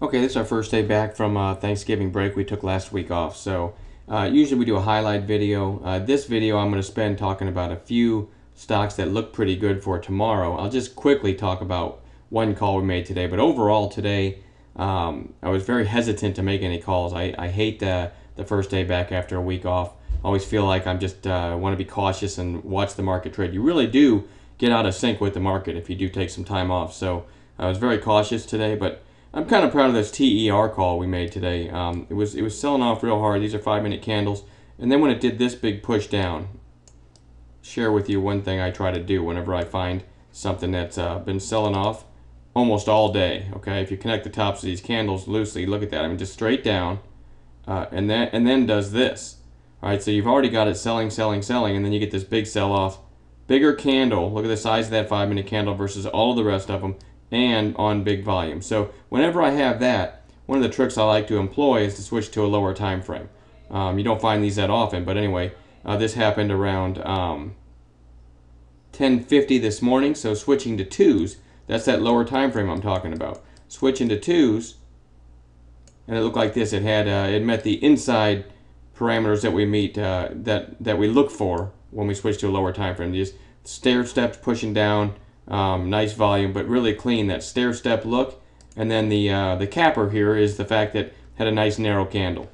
Okay, this is our first day back from Thanksgiving break. We took last week off. So usually we do a highlight video. This video I'm going to spend talking about a few stocks that look pretty good for tomorrow. I'll just quickly talk about one call we made today. But overall today, I was very hesitant to make any calls. I hate the first day back after a week off. I always feel like I'm just want to be cautious and watch the market trade. You really do get out of sync with the market if you do take some time off. So I was very cautious today, but I'm kind of proud of this TER call we made today. It was selling off real hard. These are 5-minute candles, and then when it did this big push down, share with you one thing I try to do whenever I find something that's been selling off almost all day. Okay, if you connect the tops of these candles loosely, look at that. I mean, just straight down, and then does this. All right, so you've already got it selling, selling, selling, and then you get this big sell-off, bigger candle. Look at the size of that 5-minute candle versus all of the rest of them, and on big volume. So whenever I have that, one of the tricks I like to employ is to switch to a lower time frame. You don't find these that often, but anyway, this happened around 10:50 this morning. So switching to TUES, that's that lower time frame I'm talking about. Switching to TUES, and it looked like this. It had it met the inside parameters that we meet that we look for when we switch to a lower time frame. These stair steps pushing down. Nice volume, but really clean, that stair step look. And then the capper here is the fact that it had a nice narrow candle.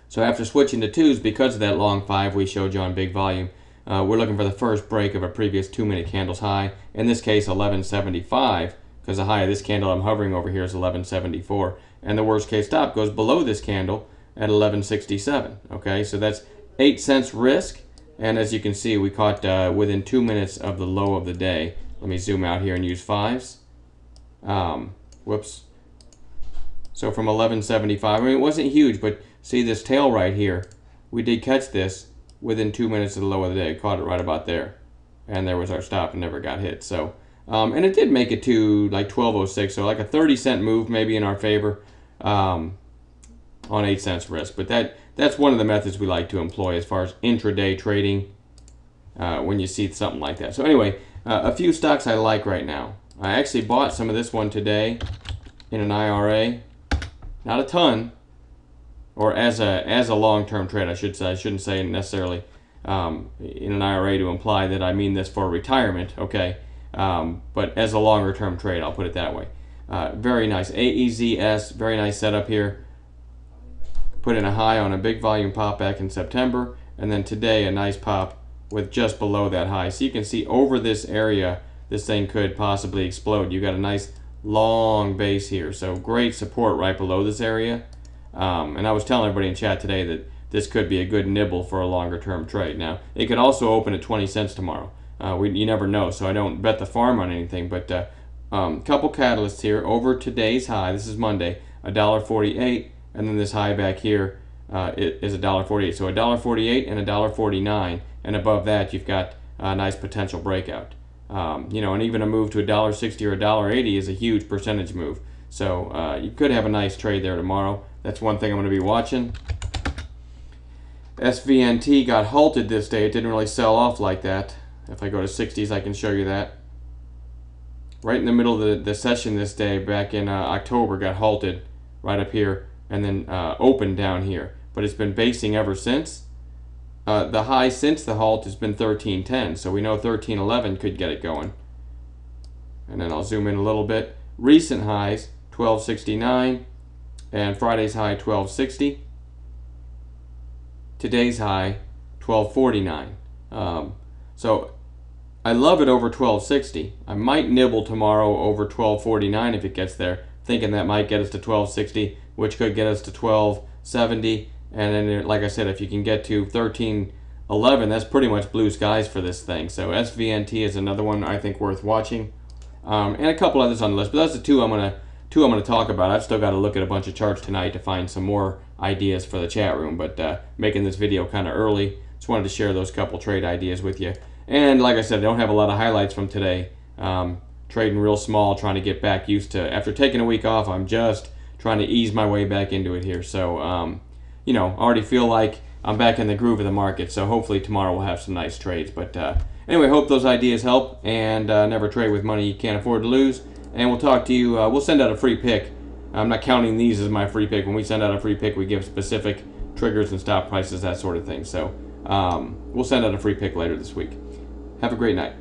So after switching to TUES, because of that long 5 we showed you on big volume, we're looking for the first break of a previous 2-minute candle's high. In this case, 1175, because the high of this candle I'm hovering over here is 1174. And the worst case stop goes below this candle at 1167. Okay, so that's 8 cents risk. And as you can see, we caught within 2 minutes of the low of the day. Let me zoom out here and use 5s. Whoops. So from 1175, I mean, it wasn't huge, but see this tail right here. We did catch this within 2 minutes of the low of the day. Caught it right about there. And there was our stop and never got hit. So, and it did make it to like 1206, so like a 30-cent move maybe in our favor on 8 cents risk. But that's one of the methods we like to employ as far as intraday trading when you see something like that. So anyway, a few stocks I like right now. I actually bought some of this one today in an IRA. Not a ton, or as a long-term trade, I should say. I shouldn't say necessarily in an IRA to imply that I mean this for retirement, okay? But as a longer-term trade, I'll put it that way. Very nice. AEZS, very nice setup here. Put in a high on a big volume pop back in September, and then today a nice pop with just below that high. So you can see over this area, this thing could possibly explode. You got a nice long base here, so great support right below this area. And I was telling everybody in chat today that this could be a good nibble for a longer term trade. Now, it could also open at 20 cents tomorrow. You never know, so I don't bet the farm on anything, but couple catalysts here over today's high. This is Monday, $1.48, and then this high back here is $1.48. So $1.48 and $1.49, and above that you've got a nice potential breakout. You know, and even a move to $1.60 or $1.80 is a huge percentage move. So you could have a nice trade there tomorrow. That's one thing I'm going to be watching. SVNT got halted this day. It didn't really sell off like that. If I go to 60s, I can show you that. Right in the middle of the session this day, back in October, got halted right up here, and then opened down here. But it's been basing ever since. The high since the halt has been 1310, so we know 1311 could get it going. And then I'll zoom in a little bit. Recent highs, 1269, and Friday's high, 1260. Today's high, 1249. So I love it over 1260. I might nibble tomorrow over 1249 if it gets there, thinking that might get us to 1260, which could get us to 1270. And then, like I said, if you can get to 1311, that's pretty much blue skies for this thing. So SVNT is another one I think worth watching, and a couple others on the list. But that's the two I'm gonna talk about. I've still got to look at a bunch of charts tonight to find some more ideas for the chat room. But making this video kind of early, just wanted to share those couple trade ideas with you. And like I said, I don't have a lot of highlights from today. Trading real small, trying to get back used to. After taking a week off, I'm just trying to ease my way back into it here. So. You know, I already feel like I'm back in the groove of the market, so hopefully tomorrow we'll have some nice trades. But anyway, hope those ideas help, and never trade with money you can't afford to lose. And we'll talk to you, we'll send out a free pick I'm not counting these as my free pick. When we send out a free pick, we give specific triggers and stop prices, that sort of thing. So we'll send out a free pick later this week. Have a great night.